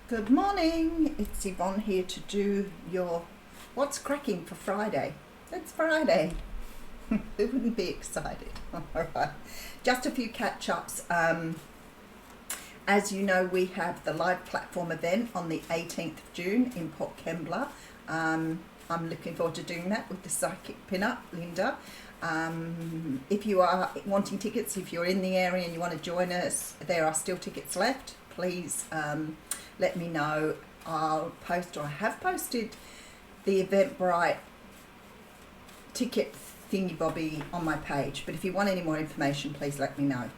Good morning, it's Yvonne here to do your What's Cracking for Friday. It's Friday. Who wouldn't be excited? Alright, just a few catch-ups. As you know, we have the live platform event on the 18th of June in Port Kembla. I'm looking forward to doing that with the psychic pin-up, Linda. If you are wanting tickets, if you're in the area and you want to join us, there are still tickets left. Please let me know. I'll post, or I have posted, the Eventbrite ticket thingy bobby on my page. But if you want any more information, please let me know.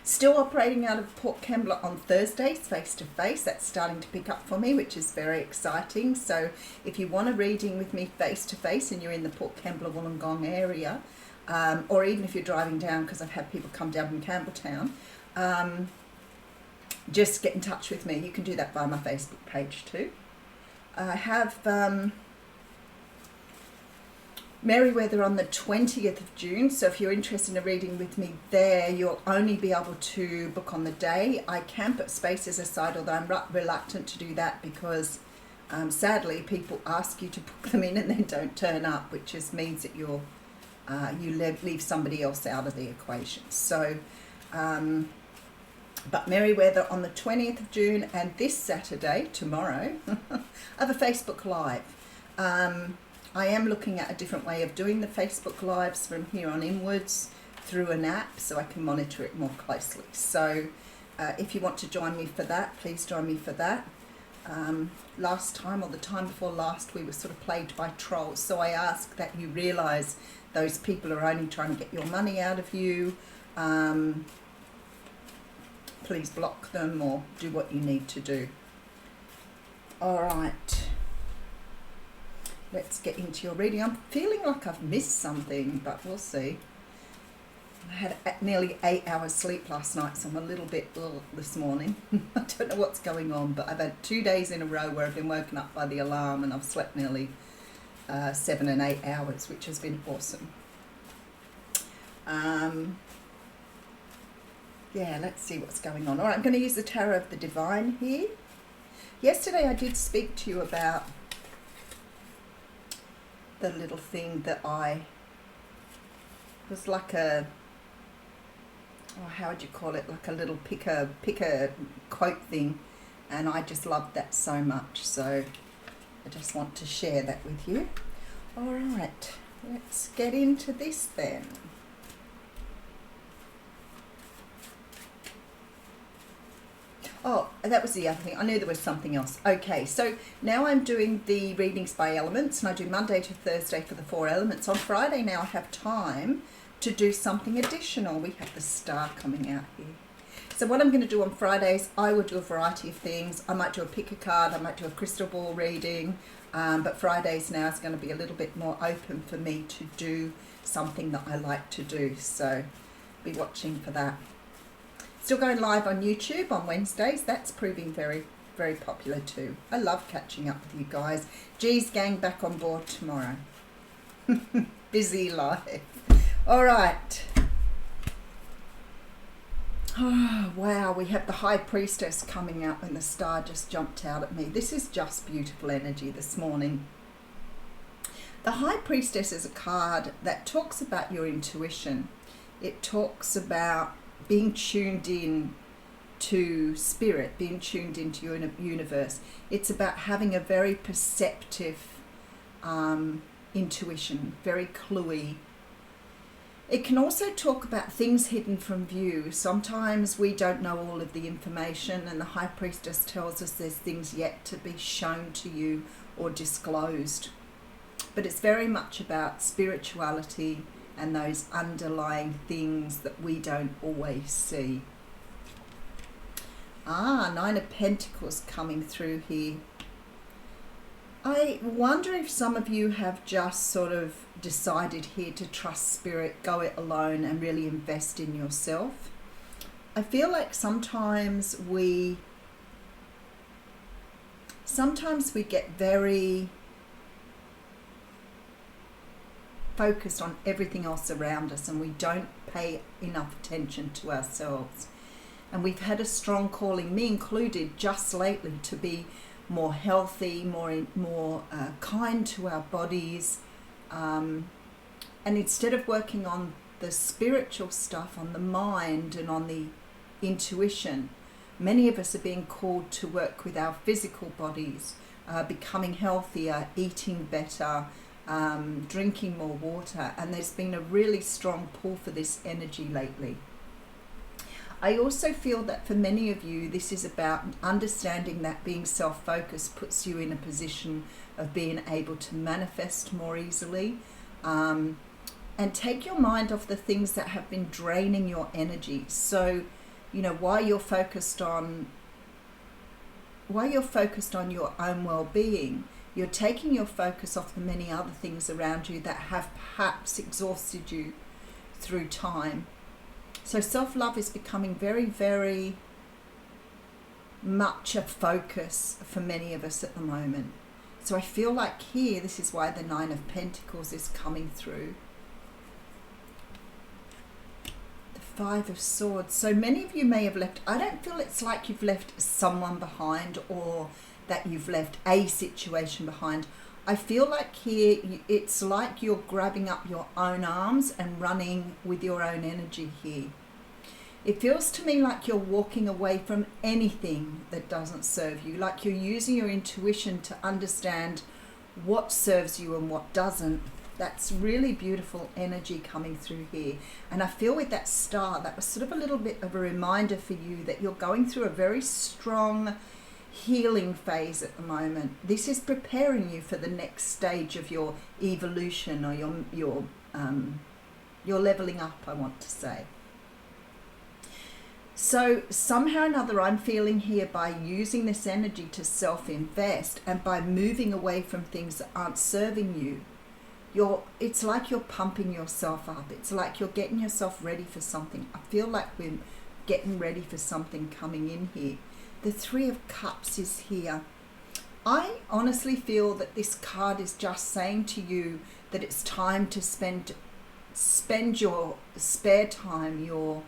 Still operating out of Port Kembla on Thursdays, face to face. That's starting to pick up for me, which is very exciting. So if you want a reading with me face to face and you're in the Port Kembla Wollongong area, or even if you're driving down, because I've had people come down from Campbelltown, just get in touch with me. You can do that via my Facebook page too. I have Merewether on the 20th of June, so if you're interested in a reading with me there, you'll only be able to book on the day. I can put spaces aside, although I'm reluctant to do that because sadly people ask you to book them in and then don't turn up, which just means that you leave somebody else out of the equation. So but Merewether on the 20th of June, and this Saturday, tomorrow, I have a Facebook Live. I am looking at a different way of doing the Facebook Lives from here on inwards through an app so I can monitor it more closely. So if you want to join me for that, please join me for that. Last time, or the time before last, we were sort of plagued by trolls, so I ask that you realise those people are only trying to get your money out of you. Please block them or do what you need to do. Alright, let's get into your reading. I'm feeling like I've missed something, but we'll see. I had nearly 8 hours sleep last night, so I'm a little bit ill this morning. I don't know what's going on, but I've had 2 days in a row where I've been woken up by the alarm and I've slept nearly 7 and 8 hours, which has been awesome. Yeah, let's see what's going on. All right, I'm going to use the Tarot of the Divine here. Yesterday I did speak to you about the little thing that was like a, how would you call it, like a little picker quote thing, and I just loved that so much, so I just want to share that with you. All right, let's get into this then. Oh, that was the other thing. I knew there was something else. Okay, so now I'm doing the readings by elements, and I do Monday to Thursday for the 4 elements. On Friday now I have time to do something additional. We have the star coming out here. So what I'm going to do on Fridays, I will do a variety of things. I might do a pick a card, I might do a crystal ball reading, but Fridays now is going to be a little bit more open for me to do something that I like to do. So be watching for that. Still going live on YouTube on Wednesdays. That's proving very, very popular too. I love catching up with you guys. G's gang back on board tomorrow. Busy life. All right. Oh, wow, we have the High Priestess coming out when the star just jumped out at me. This is just beautiful energy this morning. The High Priestess is a card that talks about your intuition. It talks about being tuned in to spirit, being tuned into your universe. It's about having a very perceptive intuition, very cluey. It can also talk about things hidden from view. Sometimes we don't know all of the information, and the High Priestess tells us there's things yet to be shown to you or disclosed. But it's very much about spirituality and those underlying things that we don't always see. 9 of Pentacles coming through here. I wonder if some of you have just sort of decided here to trust spirit, go it alone, and really invest in yourself. I feel like sometimes we get very focused on everything else around us, and we don't pay enough attention to ourselves. And we've had a strong calling, me included, just lately, to be more healthy, more kind to our bodies. And instead of working on the spiritual stuff, on the mind and on the intuition, many of us are being called to work with our physical bodies, becoming healthier, eating better, drinking more water. And there's been a really strong pull for this energy lately. I also feel that for many of you, this is about understanding that being self-focused puts you in a position of being able to manifest more easily, and take your mind off the things that have been draining your energy. So, while you're focused on your own well-being, you're taking your focus off the many other things around you that have perhaps exhausted you through time. So self-love is becoming very, very much a focus for many of us at the moment. So I feel like here, this is why the Nine of Pentacles is coming through. The Five of Swords. So many of you may have left, I don't feel it's like you've left someone behind or that you've left a situation behind. I feel like here it's like you're grabbing up your own arms and running with your own energy here. It feels to me like you're walking away from anything that doesn't serve you, like you're using your intuition to understand what serves you and what doesn't. That's really beautiful energy coming through here. And I feel with that star, that was sort of a little bit of a reminder for you that you're going through a very strong healing phase at the moment. This is preparing you for the next stage of your evolution, or your leveling up, I want to say. So somehow or another, I'm feeling here, by using this energy to self-invest and by moving away from things that aren't serving you, it's like you're pumping yourself up. It's like you're getting yourself ready for something. I feel like we're getting ready for something coming in here. The Three of Cups is here. I honestly feel that this card is just saying to you that it's time to spend your spare time, your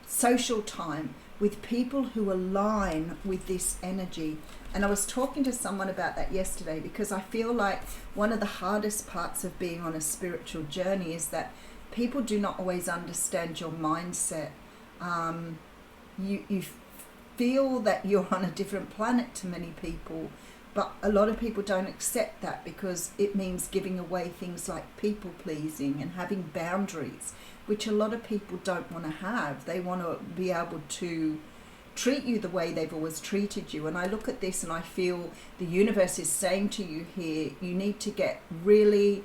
social time, with people who align with this energy. And I was talking to someone about that yesterday, because I feel like one of the hardest parts of being on a spiritual journey is that people do not always understand your mindset. You feel that you're on a different planet to many people, but a lot of people don't accept that, because it means giving away things like people pleasing and having boundaries, which a lot of people don't want to have. They want to be able to treat you the way they've always treated you. And I look at this and I feel the universe is saying to you here, you need to get really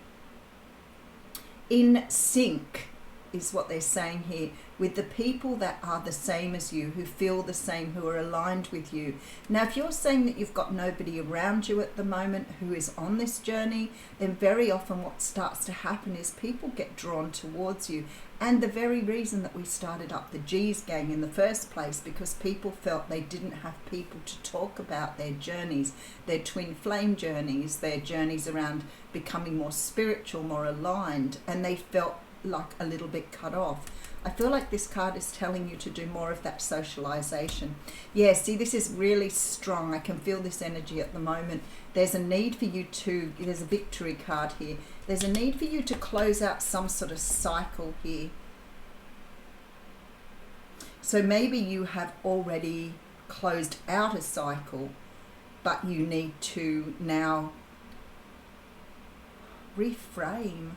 in sync, is what they're saying here, with the people that are the same as you, who feel the same, who are aligned with you. Now, if you're saying that you've got nobody around you at the moment who is on this journey, then very often what starts to happen is people get drawn towards you. And the very reason that we started up the G's Gang in the first place, because people felt they didn't have people to talk about their journeys, their twin flame journeys, their journeys around becoming more spiritual, more aligned, and they felt like a little bit cut off. I feel like this card is telling you to do more of that socialization. Yeah, see, this is really strong. I can feel this energy at the moment. There's a need for you to, there's a victory card here. There's a need for you to close out some sort of cycle here. So maybe you have already closed out a cycle, but you need to now reframe.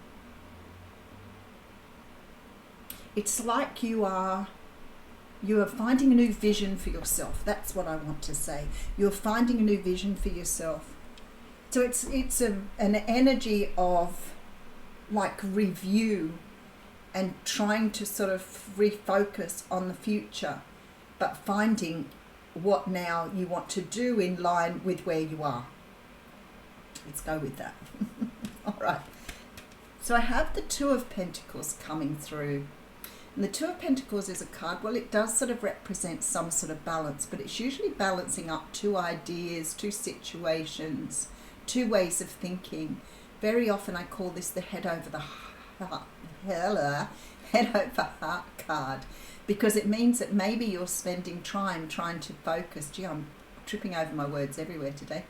It's like you are finding a new vision for yourself. That's what I want to say. You're finding a new vision for yourself. So it's an energy of like review and trying to sort of refocus on the future, but finding what now you want to do in line with where you are. Let's go with that. All right. So I have the Two of Pentacles coming through. And the Two of Pentacles is a card, well, it does sort of represent some sort of balance, but it's usually balancing up two ideas, two situations, two ways of thinking. Very often I call this the head over the heart, head over heart card, because it means that maybe you're spending time trying to focus. Gee, I'm tripping over my words everywhere today.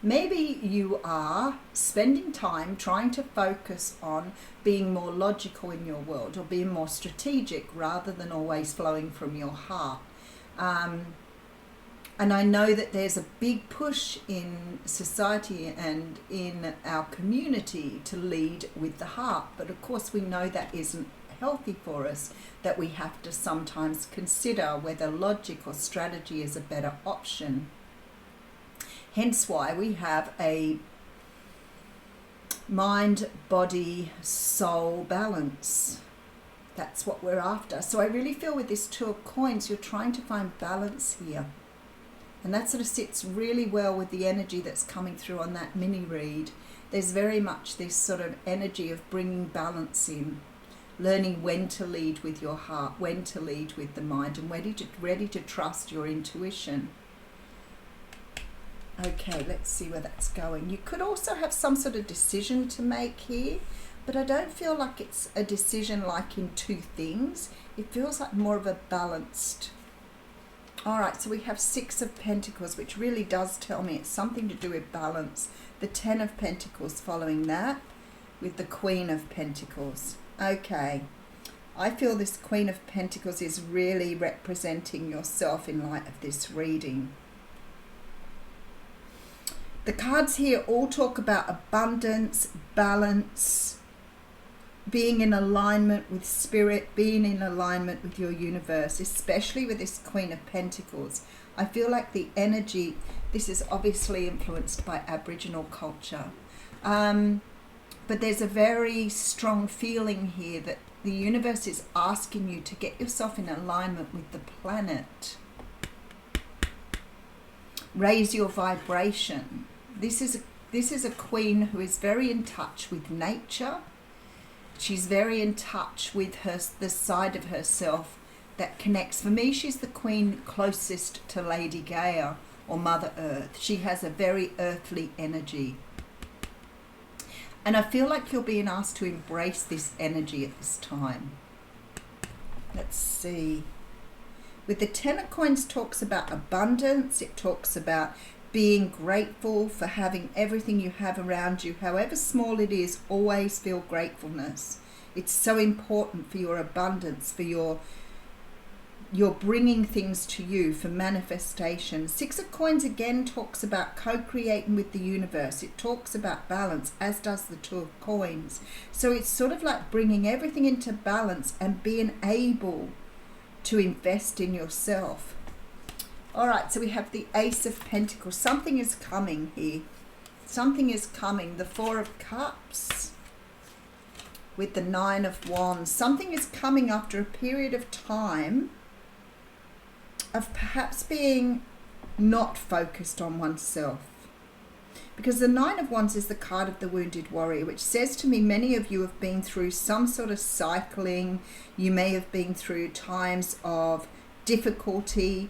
Maybe you are spending time trying to focus on being more logical in your world, or being more strategic rather than always flowing from your heart. And I know that there's a big push in society and in our community to lead with the heart. But of course we know that isn't healthy for us, that we have to sometimes consider whether logic or strategy is a better option. Hence why we have a mind, body, soul balance. That's what we're after. So I really feel with this Two of Coins, you're trying to find balance here. And that sort of sits really well with the energy that's coming through on that mini read. There's very much this sort of energy of bringing balance in, learning when to lead with your heart, when to lead with the mind, and ready to trust your intuition. Okay, let's see where that's going. You could also have some sort of decision to make here, but I don't feel like it's a decision like in two things. It feels like more of a balanced. All right, so we have Six of Pentacles, which really does tell me it's something to do with balance. The Ten of Pentacles following that, with the Queen of Pentacles. Okay, I feel this Queen of Pentacles is really representing yourself in light of this reading. The cards here all talk about abundance, balance, being in alignment with spirit, being in alignment with your universe, especially with this Queen of Pentacles. I feel like the energy, this is obviously influenced by Aboriginal culture, but there's a very strong feeling here that the universe is asking you to get yourself in alignment with the planet. Raise your vibration. This is a queen who is very in touch with nature. She's very in touch with the side of herself that connects. For me, she's the queen closest to Lady Gaia or Mother Earth. She has a very earthly energy. And I feel like you're being asked to embrace this energy at this time. Let's see. With the Ten of Coins, talks about abundance. It talks about being grateful for having everything you have around you. However small it is, always feel gratefulness. It's so important for your abundance, for your bringing things to you, for manifestation. Six of Coins again talks about co-creating with the universe. It talks about balance, as does the Two of Coins. So it's sort of like bringing everything into balance and being able to invest in yourself. All right, so we have the Ace of Pentacles. Something is coming here. Something is coming. The Four of Cups with the Nine of Wands. Something is coming after a period of time of perhaps being not focused on oneself. Because the Nine of Wands is the card of the Wounded Warrior, which says to me many of you have been through some sort of cycling. You may have been through times of difficulty.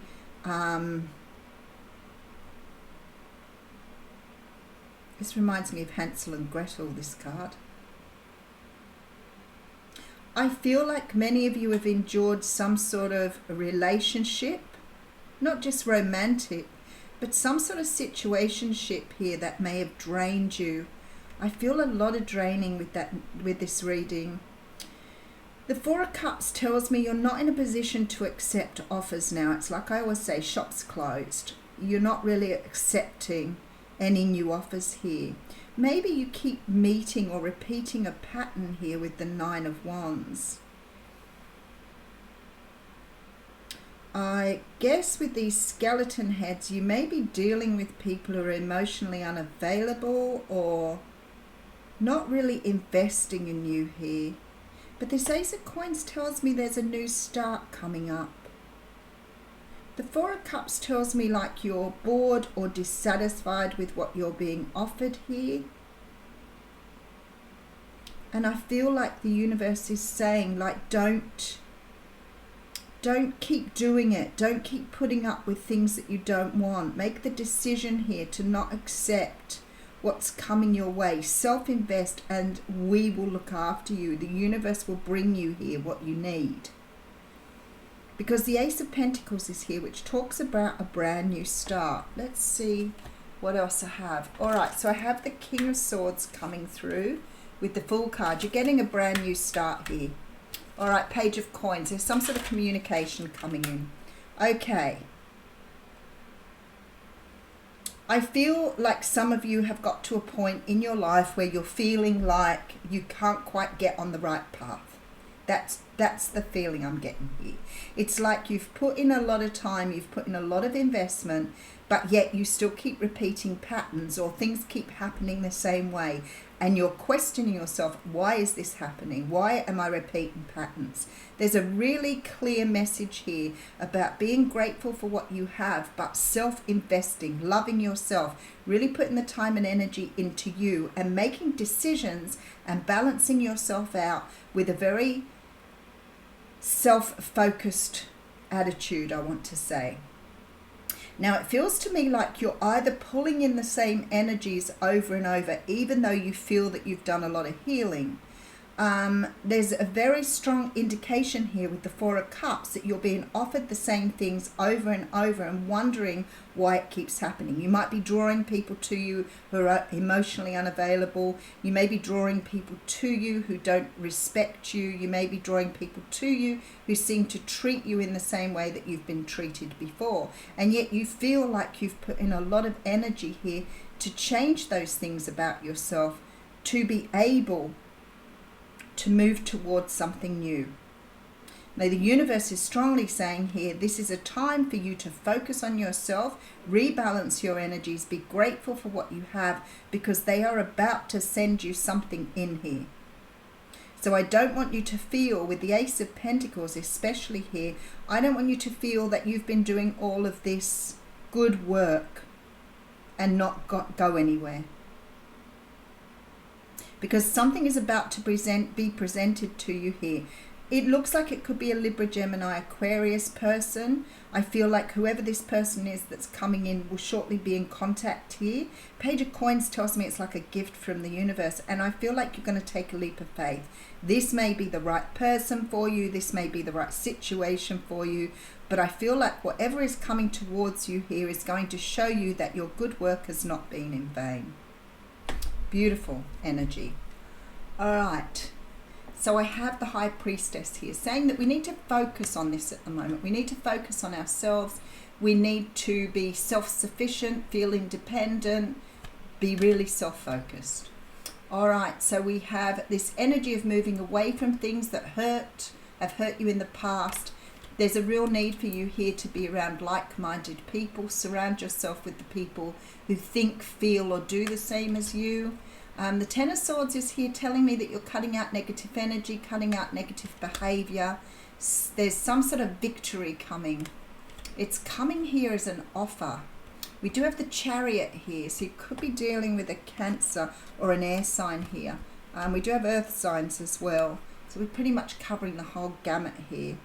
This reminds me of Hansel and Gretel, this card. I feel like many of you have endured some sort of a relationship, not just romantic, but some sort of situationship here that may have drained you. I feel a lot of draining with this reading. The Four of Cups tells me you're not in a position to accept offers now. It's like I always say, shop's closed. You're not really accepting any new offers here. Maybe you keep meeting or repeating a pattern here with the Nine of Wands. I guess with these skeleton heads, you may be dealing with people who are emotionally unavailable or not really investing in you here. But this Ace of Coins tells me there's a new start coming up. The Four of Cups tells me like you're bored or dissatisfied with what you're being offered here. And I feel like the universe is saying, like, don't keep doing it. Don't keep putting up with things that you don't want. Make the decision here to not accept what's coming your way. Self-invest and we will look after you. The universe will bring you here what you need. because the Ace of Pentacles is here, which talks about a brand new start. Let's see what else I have. All right, so I have the King of Swords coming through with the Fool card. You're getting a brand new start here. All right, Page of Coins. There's some sort of communication coming in. Okay. I feel like some of you have got to a point in your life where you're feeling like you can't quite get on the right path. That's the feeling I'm getting here. It's like you've put in a lot of time, you've put in a lot of investment, but yet you still keep repeating patterns, or things keep happening the same way. And you're questioning yourself, why is this happening? Why am I repeating patterns? There's a really clear message here about being grateful for what you have, but self-investing, loving yourself, really putting the time and energy into you and making decisions and balancing yourself out with a very self-focused attitude, I want to say. Now, it feels to me like you're either pulling in the same energies over and over, even though you feel that you've done a lot of healing. There's a very strong indication here with the Four of Cups that you're being offered the same things over and over and wondering why it keeps happening. You might be drawing people to you who are emotionally unavailable. You may be drawing people to you who don't respect you. You may be drawing people to you who seem to treat you in the same way that you've been treated before. And yet you feel like you've put in a lot of energy here to change those things about yourself, to be able to move towards something new. Now, the universe is strongly saying here, this is a time for you to focus on yourself, rebalance your energies, be grateful for what you have, because they are about to send you something in here. So I don't want you to feel, with the Ace of Pentacles especially here, I don't want you to feel that you've been doing all of this good work and not go anywhere. Because something is about to be presented to you here. It looks like it could be a Libra, Gemini, Aquarius person. I feel like whoever this person is that's coming in will shortly be in contact here. Page of Coins tells me it's like a gift from the universe, and I feel like you're going to take a leap of faith. This may be the right person for you. This may be the right situation for you. But I feel like whatever is coming towards you here is going to show you that your good work has not been in vain. Beautiful energy. All right. So I have the High Priestess here saying that we need to focus on this at the moment. We need to focus on ourselves. We need to be self-sufficient, feel independent, be really self-focused. All right. So we have this energy of moving away from things that have hurt you in the past. There's a real need for you here to be around like-minded people. Surround yourself with the people who think, feel, or do the same as you. The Ten of Swords is here telling me that you're cutting out negative energy, cutting out negative behavior. There's some sort of victory coming. It's coming here as an offer. We do have the Chariot here, so you could be dealing with a Cancer or an air sign here. We do have earth signs as well. So we're pretty much covering the whole gamut here.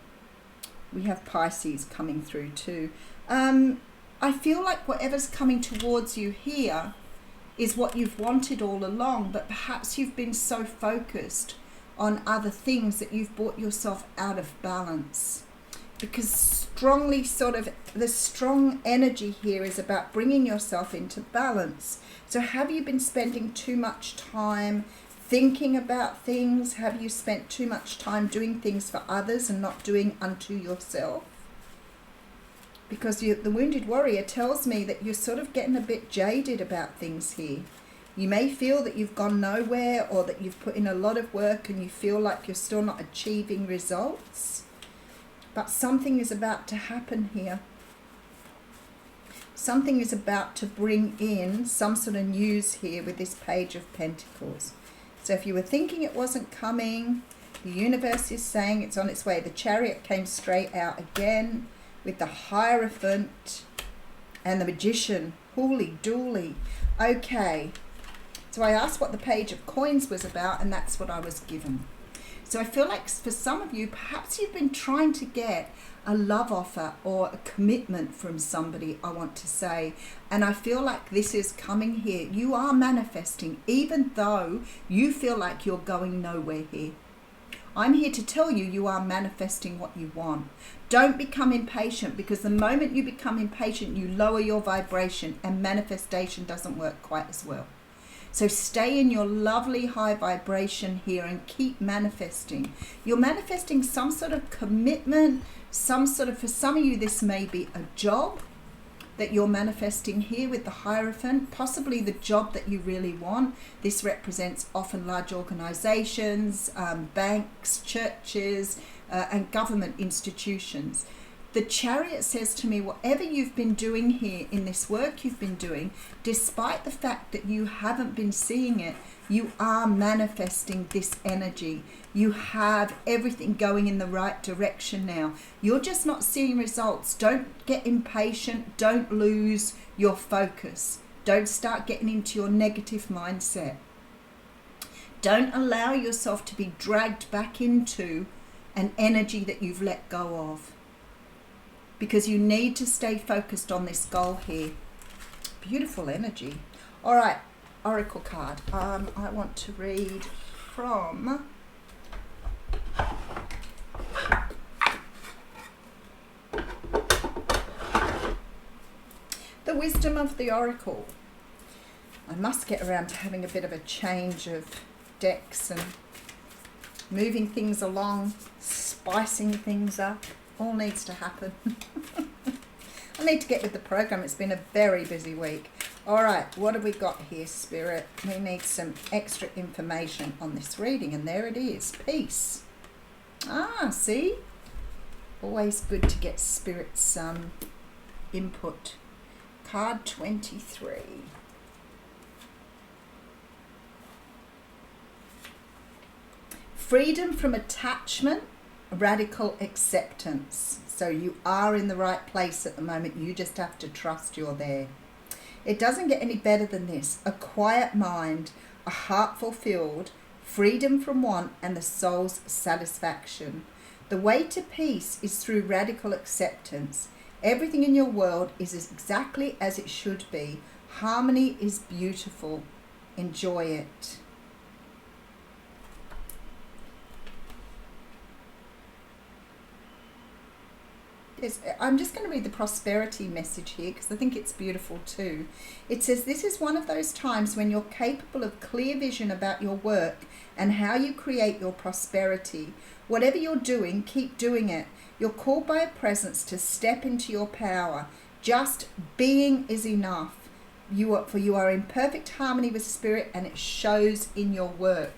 We have Pisces coming through too. I feel like whatever's coming towards you here is what you've wanted all along, but perhaps you've been so focused on other things that you've brought yourself out of balance. Because the strong energy here is about bringing yourself into balance. So have you been spending too much time thinking about things? Have you spent too much time doing things for others and not doing unto yourself? Because the Wounded Warrior tells me that you're sort of getting a bit jaded about things here. You may feel that you've gone nowhere, or that you've put in a lot of work and you feel like you're still not achieving results. But something is about to happen here. Something is about to bring in some sort of news here with this Page of Pentacles. So if you were thinking it wasn't coming, the universe is saying it's on its way. The Chariot came straight out again, with the Hierophant and the Magician. Holy dooly. Okay. So I asked what the Page of Coins was about, and that's what I was given. So I feel like for some of you, perhaps you've been trying to get a love offer or a commitment from somebody, I want to say. And I feel like this is coming here. You are manifesting, even though you feel like you're going nowhere here. I'm here to tell you, you are manifesting what you want. Don't become impatient, because the moment you become impatient, you lower your vibration and manifestation doesn't work quite as well. So stay in your lovely high vibration here and keep manifesting. You're manifesting some sort of commitment, some sort of, for some of you, this may be a job that you're manifesting here with the Hierophant, possibly the job that you really want. This represents often large organizations, banks, churches, and government institutions. The Chariot says to me, whatever you've been doing here in this work you've been doing, despite the fact that you haven't been seeing it, you are manifesting this energy. You have everything going in the right direction now. You're just not seeing results. Don't get impatient. Don't lose your focus. Don't start getting into your negative mindset. Don't allow yourself to be dragged back into an energy that you've let go of, because you need to stay focused on this goal here. Beautiful energy. All right, Oracle card. I want to read from the Wisdom of the Oracle. I must get around to having a bit of a change of decks and moving things along, spicing things up. All needs to happen. I need to get with the program. It's been a very busy week. All right, what have we got here, Spirit? We need some extra information on this reading, and there it is. Peace. Ah, see? Always good to get Spirit's input. Card 23. Freedom from attachment, radical acceptance. So you are in the right place at the moment. You just have to trust you're there. It doesn't get any better than this. A quiet mind, a heart fulfilled, freedom from want, and the soul's satisfaction. The way to peace is through radical acceptance. Everything in your world is exactly as it should be. Harmony is beautiful. Enjoy it. I'm just going to read the prosperity message here because I think it's beautiful too. It says, this is one of those times when you're capable of clear vision about your work and how you create your prosperity. Whatever you're doing, keep doing it. You're called by a presence to step into your power. Just being is enough. You are in perfect harmony with Spirit, and it shows in your work.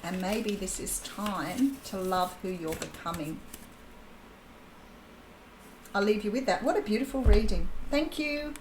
And maybe this is time to love who you're becoming. I'll leave you with that. What a beautiful reading. Thank you.